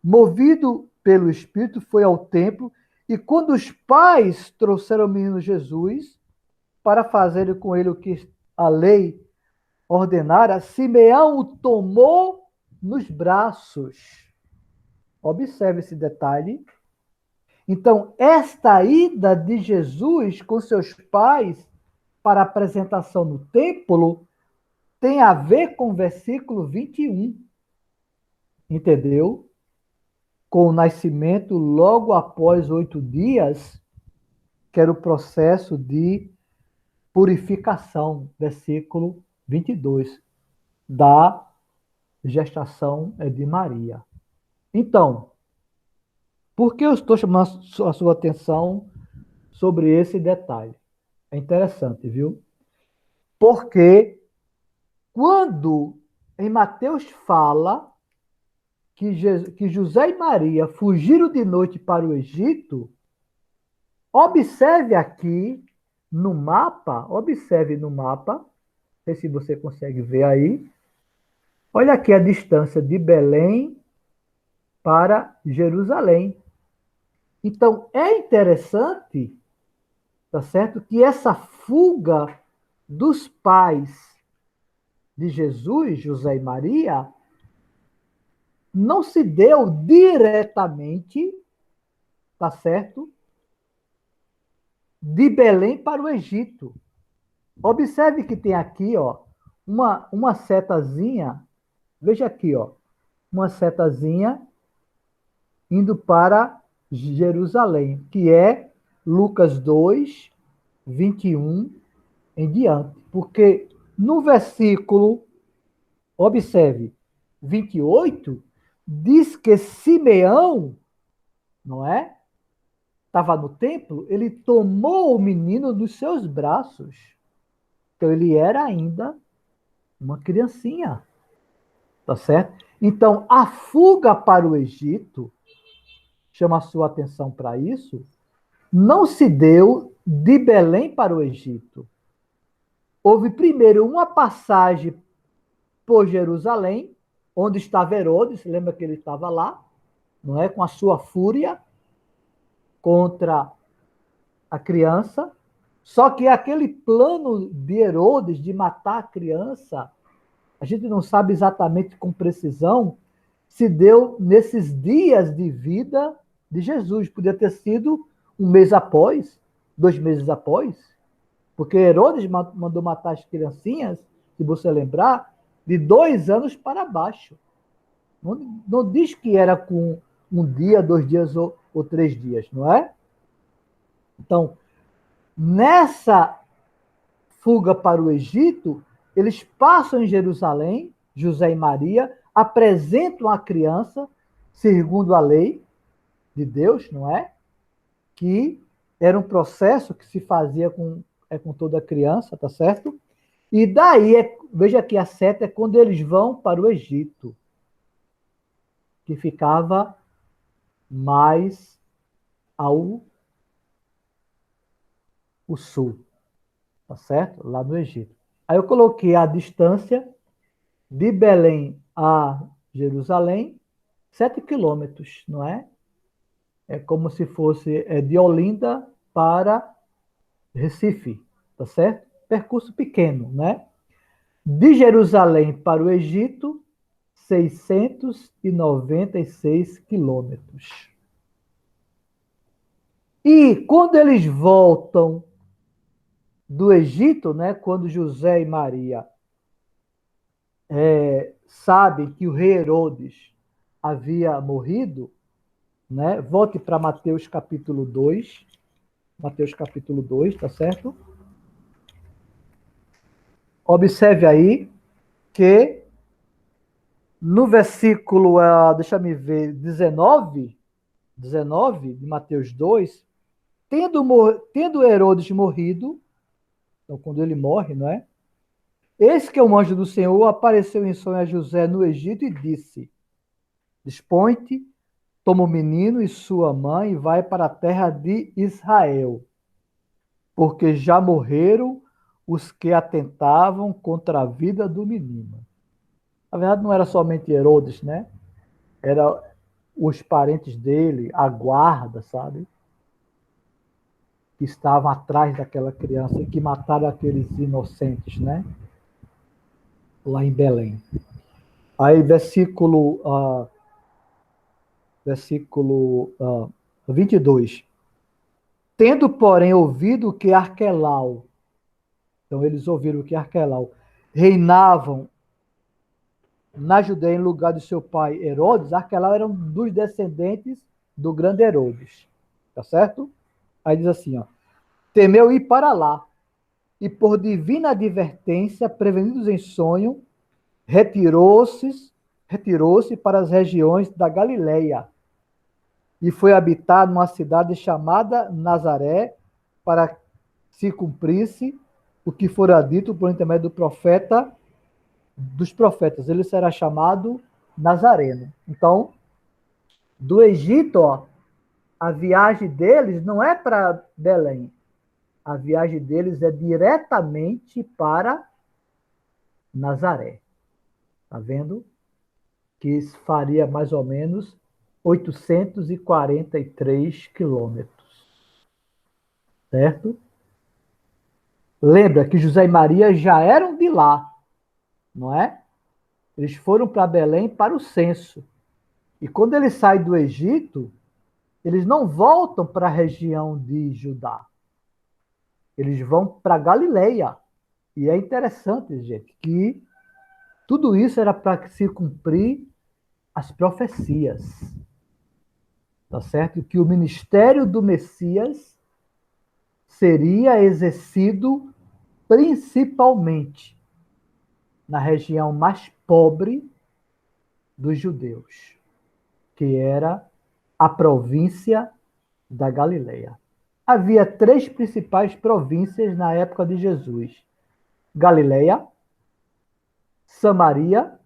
Movido pelo Espírito, foi ao templo, e quando os pais trouxeram o menino Jesus para fazerem com ele o que a lei ordenara, Simeão o tomou nos braços. Observe esse detalhe. Então, esta ida de Jesus com seus pais para a apresentação no templo tem a ver com o versículo 21. Entendeu? Com o nascimento logo após 8 dias, que era o processo de purificação, versículo 22, da gestação de Maria. Então, por que eu estou chamando a sua atenção sobre esse detalhe? É interessante, viu? Porque quando em Mateus fala que José e Maria fugiram de noite para o Egito, observe no mapa, não sei se você consegue ver aí, olha aqui a distância de Belém para Jerusalém. Então, é interessante, tá certo, que essa fuga dos pais de Jesus, José e Maria, não se deu diretamente, tá certo, de Belém para o Egito. Observe que tem aqui, ó, uma setazinha, veja aqui, ó, uma setazinha indo para Jerusalém, que é Lucas 2, 21 em diante. Porque no versículo, observe, 28, diz que Simeão, não é? Estava no templo, ele tomou o menino nos seus braços. Então ele era ainda uma criancinha, tá certo? Então a fuga para o Egito, chama a sua atenção para isso, não se deu de Belém para o Egito. Houve primeiro uma passagem por Jerusalém, onde estava Herodes, lembra que ele estava lá, não é? Com a sua fúria contra a criança. Só que aquele plano de Herodes de matar a criança, a gente não sabe exatamente com precisão se deu nesses dias de vida de Jesus. Podia ter sido um mês após, 2 meses após, porque Herodes mandou matar as criancinhas, se você lembrar, de 2 anos para baixo. Não diz que era com um dia, 2 dias ou 3 dias, não é? Então, nessa fuga para o Egito, eles passam em Jerusalém, José e Maria, apresentam a criança, segundo a lei de Deus, não é? Que era um processo que se fazia com toda criança, tá certo? E daí, veja que a seta é quando eles vão para o Egito, que ficava mais ao sul, tá certo? Lá no Egito. Aí eu coloquei a distância de Belém a Jerusalém, 7 quilômetros, não é? É como se fosse de Olinda para Recife, tá certo? Percurso pequeno, né? De Jerusalém para o Egito, 696 quilômetros. E quando eles voltam do Egito, né, quando José e Maria sabem que o rei Herodes havia morrido, né, volte para Mateus capítulo 2. Mateus capítulo 2, tá certo? Observe aí que no versículo, deixa-me ver, 19 de Mateus 2, tendo Herodes morrido, então quando ele morre, não é? Eis que um anjo do Senhor apareceu em sonho a José no Egito e disse: Dispõe-te, toma o menino e sua mãe e vai para a terra de Israel, porque já morreram os que atentavam contra a vida do menino. Na verdade, não era somente Herodes, né? Era os parentes dele, a guarda, sabe? Que estavam atrás daquela criança e que mataram aqueles inocentes, né? Lá em Belém. Aí, versículo 22. Tendo, porém, ouvido que Arquelau, então eles ouviram que Arquelau reinavam na Judéia em lugar de seu pai Herodes, Arquelau era um dos descendentes do grande Herodes, tá certo? Aí diz assim, ó, temeu ir para lá, e por divina advertência, prevenidos em sonho, retirou-se para as regiões da Galileia, e foi habitar numa cidade chamada Nazaré, para se cumprisse o que fora dito por intermédio dos profetas. Ele será chamado Nazareno. Então, do Egito, ó, a viagem deles não é para Belém. A viagem deles é diretamente para Nazaré. Tá vendo? Que faria mais ou menos 843 quilômetros. Certo? Lembra que José e Maria já eram de lá, não é? Eles foram para Belém para o censo. E quando eles saem do Egito, eles não voltam para a região de Judá. Eles vão para Galileia. E é interessante, gente, que tudo isso era para se cumprir as profecias. Tá certo? Que o ministério do Messias seria exercido principalmente na região mais pobre dos judeus, que era a província da Galileia. Havia 3 principais províncias na época de Jesus: Galileia, Samaria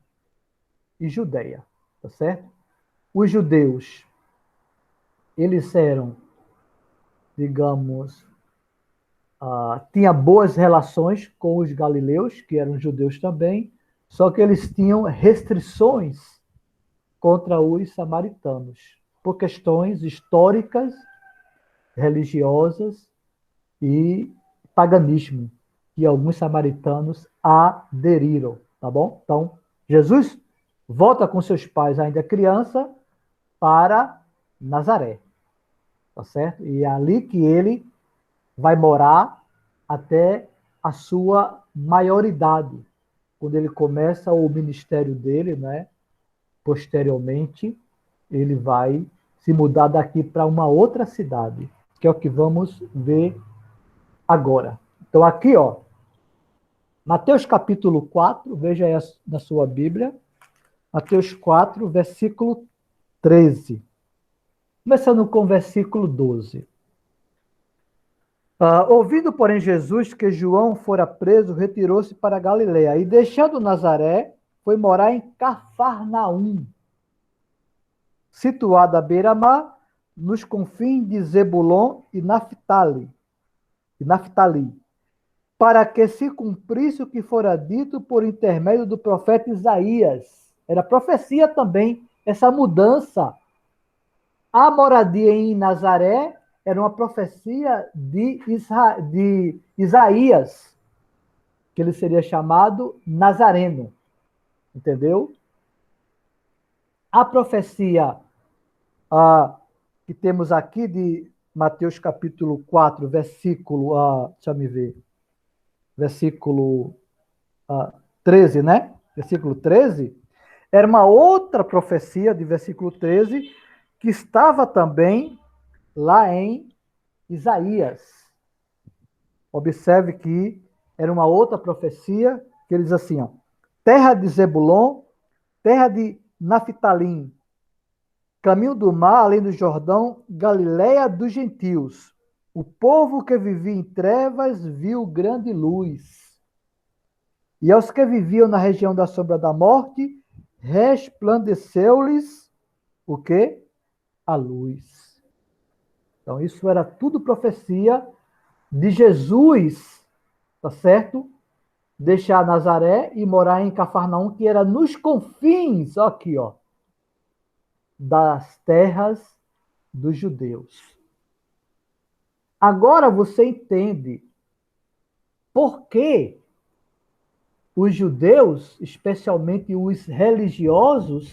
e Judeia, tá certo? Os judeus, eles eram, digamos, tinha boas relações com os galileus, que eram judeus também, só que eles tinham restrições contra os samaritanos, por questões históricas, religiosas e paganismo, que alguns samaritanos aderiram, tá bom? Então, Jesus volta com seus pais ainda criança para Nazaré, tá certo? E é ali que ele vai morar até a sua maioridade, quando ele começa o ministério dele, né? Posteriormente, ele vai se mudar daqui para uma outra cidade, que é o que vamos ver agora. Então, aqui, ó, Mateus capítulo 4, veja aí na sua Bíblia, Mateus 4, versículo 13. Começando com o versículo 12. Ouvindo, porém, Jesus que João fora preso, retirou-se para Galiléia e, deixando Nazaré, foi morar em Cafarnaum, situada à beira-mar, nos confins de Zebulon e Naftali, para que se cumprisse o que fora dito por intermédio do profeta Isaías. Era profecia também, essa mudança. A moradia em Nazaré era uma profecia de Isaías, que ele seria chamado Nazareno. Entendeu? A profecia que temos aqui de Mateus capítulo 4, versículo, deixa eu ver, versículo 13, né? Versículo 13, era uma outra profecia de versículo 13, que estava também lá em Isaías. Observe que era uma outra profecia, que ele diz assim, ó, terra de Zebulon, terra de Naftalim, caminho do mar, além do Jordão, Galiléia dos gentios. O povo que vivia em trevas viu grande luz. E aos que viviam na região da sombra da morte, resplandeceu-lhes o quê? A luz. Então, isso era tudo profecia de Jesus, tá certo? Deixar Nazaré e morar em Cafarnaum, que era nos confins, aqui, ó, das terras dos judeus. Agora você entende por que os judeus, especialmente os religiosos,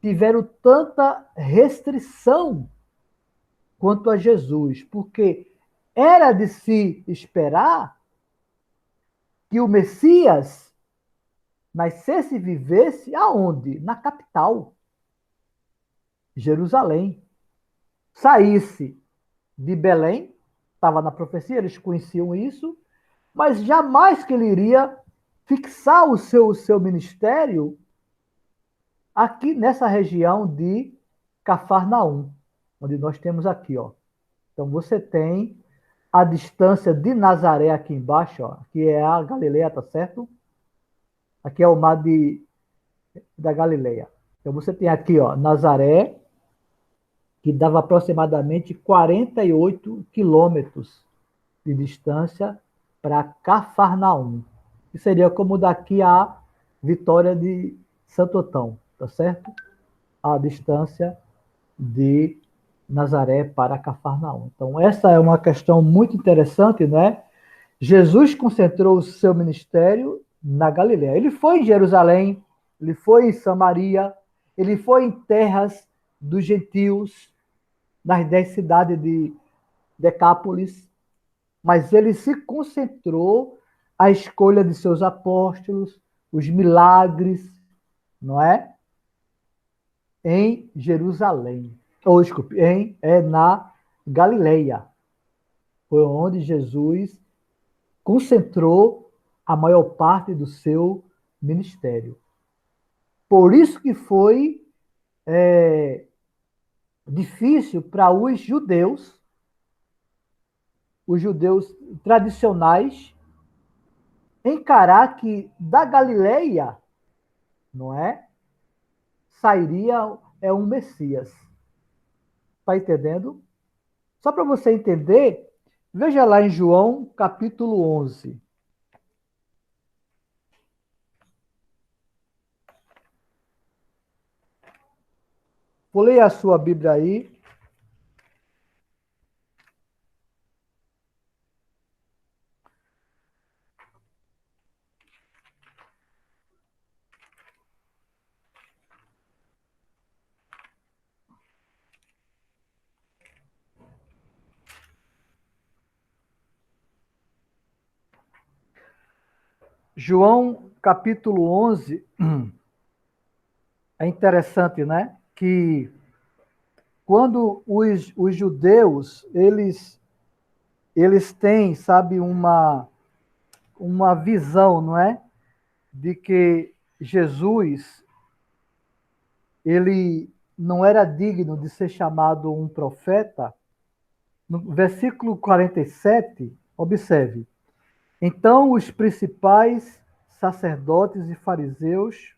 tiveram tanta restrição quanto a Jesus, porque era de se esperar que o Messias nascesse e vivesse aonde? Na capital, Jerusalém. Saísse de Belém, estava na profecia, eles conheciam isso, mas jamais que ele iria fixar o seu ministério aqui nessa região de Cafarnaum, onde nós temos aqui, ó. Então você tem a distância de Nazaré aqui embaixo, ó, que é a Galileia, tá certo? Aqui é o mar da Galileia. Então você tem aqui, ó, Nazaré, que dava aproximadamente 48 quilômetros de distância para Cafarnaum, que seria como daqui a Vitória de Santo Otão, tá certo? A distância de Nazaré para Cafarnaum. Então, essa é uma questão muito interessante, né? Jesus concentrou o seu ministério na Galiléia. Ele foi em Jerusalém, ele foi em Samaria, ele foi em terras dos gentios, nas 10 cidades de Decápolis, mas ele se concentrou a escolha de seus apóstolos, os milagres, não é? Em Jerusalém. Ou, desculpe, na Galileia. Foi onde Jesus concentrou a maior parte do seu ministério. Por isso que foi difícil para os judeus tradicionais, encarar que da Galileia, não é, sairia um Messias. Está entendendo? Só para você entender, veja lá em João, capítulo 11. Vou ler a sua Bíblia aí. João, capítulo 11, é interessante, né? Que quando os judeus, eles têm, sabe, uma visão, não é? De que Jesus, ele não era digno de ser chamado um profeta. No versículo 47, observe. Então os principais sacerdotes e fariseus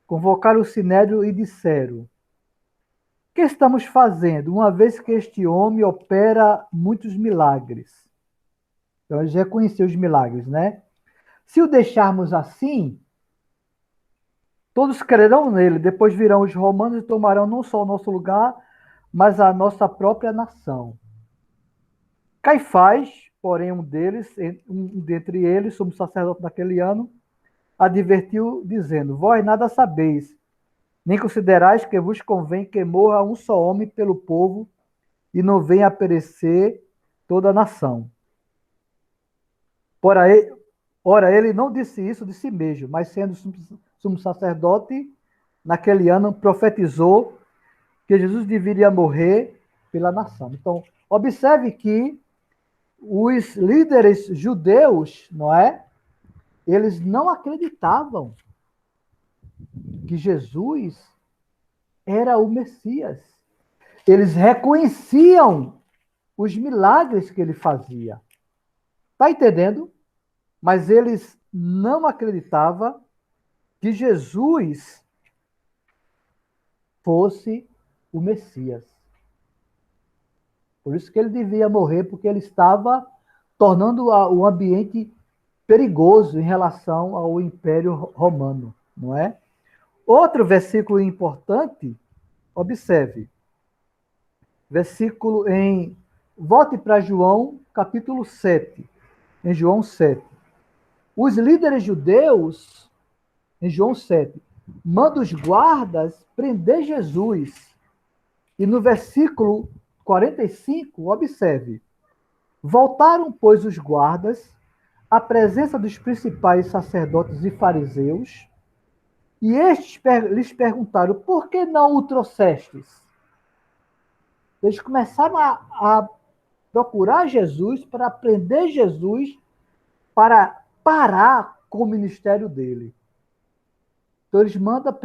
convocaram o sinédrio e disseram: o que estamos fazendo, uma vez que este homem opera muitos milagres? Então eles reconheceram os milagres, né? Se o deixarmos assim, todos crerão nele, depois virão os romanos e tomarão não só o nosso lugar, mas a nossa própria nação. Caifás, porém, um dentre eles, sumo sacerdote naquele ano, advertiu, dizendo: vós nada sabeis, nem considerais que vos convém que morra um só homem pelo povo e não venha a perecer toda a nação. Ora, ele não disse isso de si mesmo, mas sendo sumo sacerdote, naquele ano profetizou que Jesus deveria morrer pela nação. Então, observe que os líderes judeus, não é? Eles não acreditavam que Jesus era o Messias. Eles reconheciam os milagres que ele fazia. Está entendendo? Mas eles não acreditavam que Jesus fosse o Messias. Por isso que ele devia morrer, porque ele estava tornando o ambiente perigoso em relação ao Império Romano, não é? Outro versículo importante, observe. Versículo em... Volte para João, capítulo 7. Em João 7. Os líderes judeus, em João 7, mandam os guardas prender Jesus. E no versículo 45, observe. Voltaram, pois, os guardas à presença dos principais sacerdotes e fariseus, e estes lhes perguntaram: por que não o trouxestes? Eles começaram a procurar Jesus, para prender Jesus, para parar com o ministério dele. Então eles mandam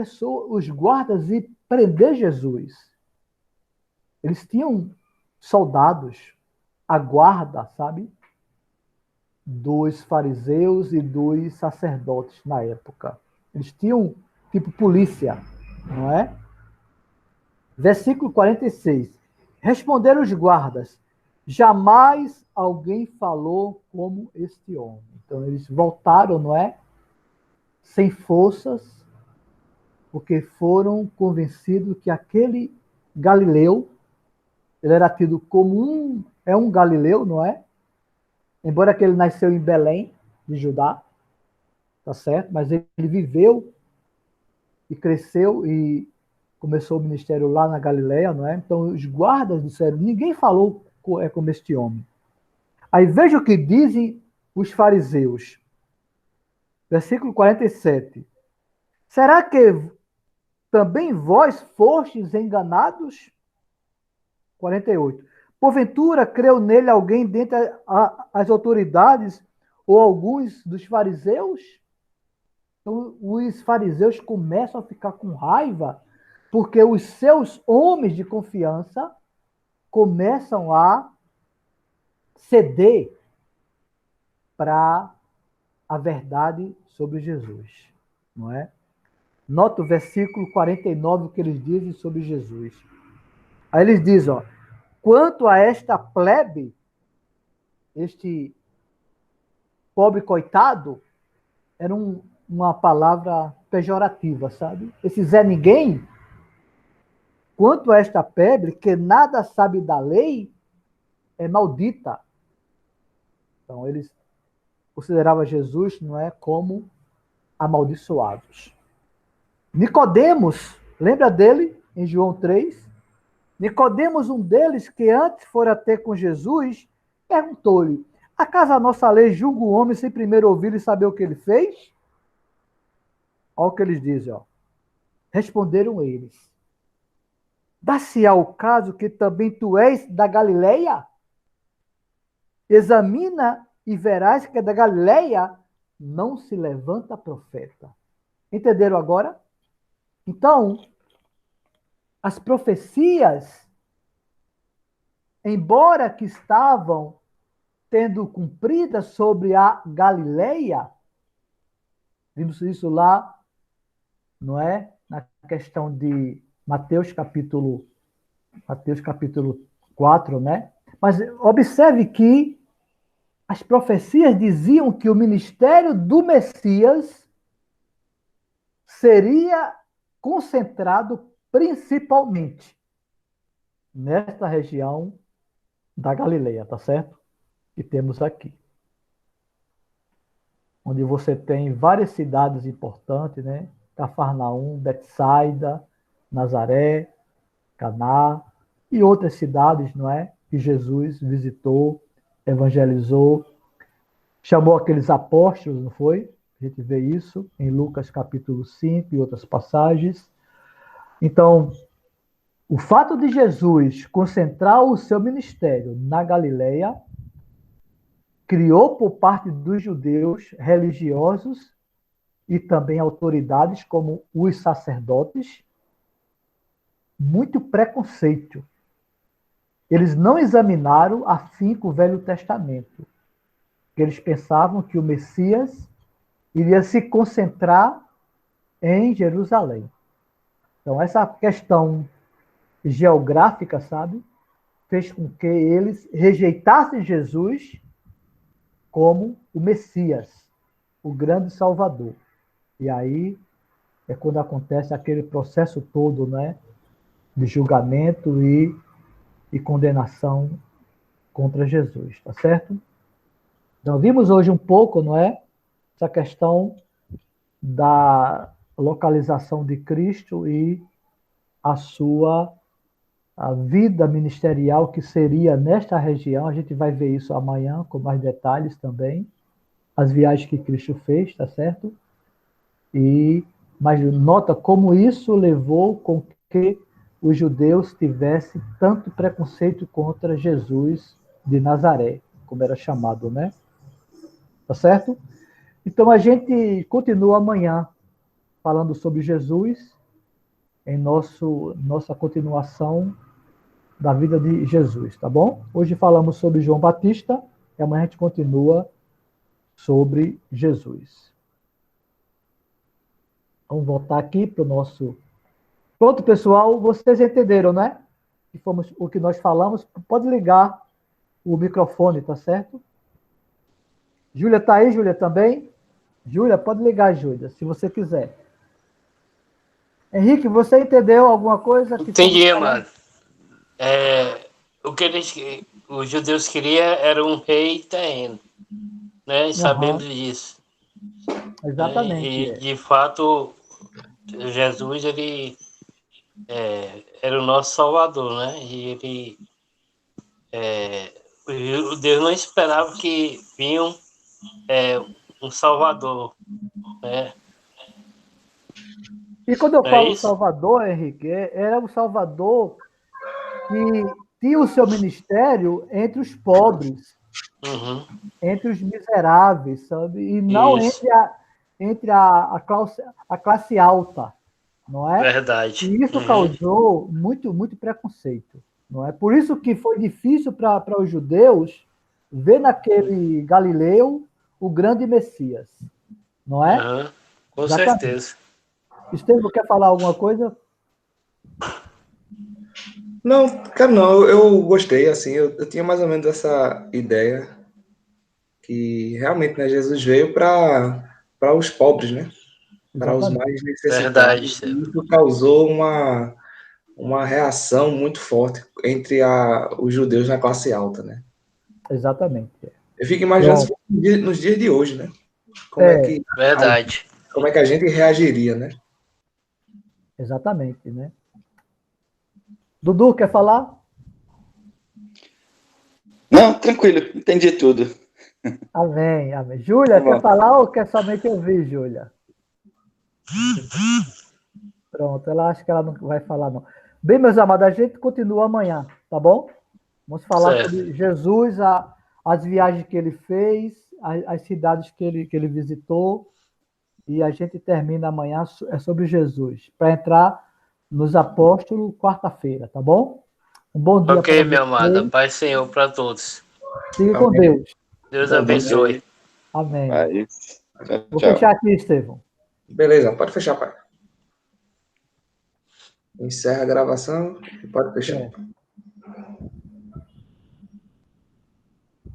os guardas ir prender Jesus. Eles tinham soldados, a guarda, sabe? Dos fariseus e dos sacerdotes na época. Eles tinham tipo polícia, não é? Versículo 46. Responderam os guardas: jamais alguém falou como este homem. Então eles voltaram, não é? Sem forças, porque foram convencidos que aquele Galileu, ele era tido como um Galileu, não é? Embora que ele nasceu em Belém, de Judá, tá certo? Mas ele viveu e cresceu e começou o ministério lá na Galileia, não é? Então os guardas disseram: ninguém falou como este homem. Aí veja o que dizem os fariseus. Versículo 47. Será que também vós fostes enganados? 48. Porventura, creu nele alguém dentre as autoridades ou alguns dos fariseus? Então, os fariseus começam a ficar com raiva porque os seus homens de confiança começam a ceder para a verdade sobre Jesus, não é? Nota o versículo 49, o que eles dizem sobre Jesus. Aí eles dizem, ó, quanto a esta plebe, este pobre coitado, era uma palavra pejorativa, sabe? Esse Zé Ninguém, quanto a esta plebe, que nada sabe da lei, é maldita. Então, eles consideravam Jesus, não é, como amaldiçoados. Nicodemos, lembra dele, em João 3? Nicodemos, um deles, que antes fora ter com Jesus, perguntou-lhe, acaso a nossa lei julga o homem sem primeiro ouvir e saber o que ele fez? Olha o que eles dizem, ó. Responderam eles, dá-se-á o caso que também tu és da Galileia? Examina e verás que da Galileia não se levanta profeta. Entenderam agora? Então, as profecias, embora que estavam tendo cumpridas sobre a Galileia, vimos isso lá, não é? Na questão de Mateus capítulo 4, né? Mas observe que as profecias diziam que o ministério do Messias seria concentrado principalmente nesta região da Galileia, tá certo? Que temos aqui. Onde você tem várias cidades importantes, né? Cafarnaum, Betsaida, Nazaré, Caná e outras cidades, não é? Que Jesus visitou, evangelizou, chamou aqueles apóstolos, não foi? A gente vê isso em Lucas capítulo 5 e outras passagens. Então, o fato de Jesus concentrar o seu ministério na Galileia criou por parte dos judeus religiosos e também autoridades como os sacerdotes muito preconceito. Eles não examinaram afinco o Velho Testamento. Eles pensavam que o Messias iria se concentrar em Jerusalém. Então, essa questão geográfica, sabe, fez com que eles rejeitassem Jesus como o Messias, o grande Salvador. E aí é quando acontece aquele processo todo, né, de julgamento e condenação contra Jesus, tá certo? Então, vimos hoje um pouco, não é, essa questão da localização de Cristo e a vida ministerial que seria nesta região. A gente vai ver isso amanhã com mais detalhes também. As viagens que Cristo fez, tá certo? Mas nota como isso levou com que os judeus tivessem tanto preconceito contra Jesus de Nazaré, como era chamado, né? Tá certo? Então a gente continua amanhã falando sobre Jesus em nossa continuação da vida de Jesus, tá bom? Hoje falamos sobre João Batista e amanhã a gente continua sobre Jesus. Vamos voltar aqui para o nosso... Pronto, pessoal, vocês entenderam, né? O que nós falamos. Pode ligar o microfone, tá certo? Júlia está aí, Júlia, também? Júlia, pode ligar, Júlia, se você quiser. Henrique, você entendeu alguma coisa? Entendi, mano. O que os judeus queriam era um rei terreno, né? Sabemos disso. Exatamente. E de fato, Jesus, ele era o nosso Salvador, né? E ele... o Deus não esperava que vinha um Salvador, né? E quando eu falo Salvador, Henrique, era um Salvador que tinha o seu ministério entre os pobres, Uhum. entre os miseráveis, sabe? E não Isso. entre a classe alta, não é? Verdade. E isso Uhum. causou muito, muito preconceito, não é? Por isso que foi difícil para os judeus ver naquele Galileu o grande Messias, não é? Uhum. Com Exatamente. certeza. Estevão, quer falar alguma coisa? Não, cara, não, eu gostei, assim, eu tinha mais ou menos essa ideia que realmente, né, Jesus veio para os pobres, né? Para os Exatamente. mais necessitados. Verdade, E Estevam. isso causou uma reação muito forte entre os judeus na classe alta, né? Exatamente. Eu fico imaginando se Pronto. fosse nos dias de hoje, né? Como é É, que Verdade. como é que a gente reagiria, né? exatamente, né? Dudu, quer falar? Não, tranquilo, entendi tudo. Amém, amém. Tá Júlia, quer bom. falar ou quer somente ouvir, Júlia? Pronto, ela acha que ela não vai falar, não. Bem, meus amados, a gente continua amanhã, tá bom? Vamos falar Certo. sobre Jesus, as viagens que ele fez, as cidades que ele visitou, e a gente termina amanhã é sobre Jesus, para entrar nos apóstolos quarta-feira, tá bom? Um bom dia para Ok, minha amada. vocês. Paz Senhor para todos. Fique com Amém. Deus. Deus Bom dia. abençoe. Amém. Paz. Tchau, Vou tchau. fechar aqui, Estevão. Beleza, pode fechar, pai. Encerra a gravação e pode fechar. É.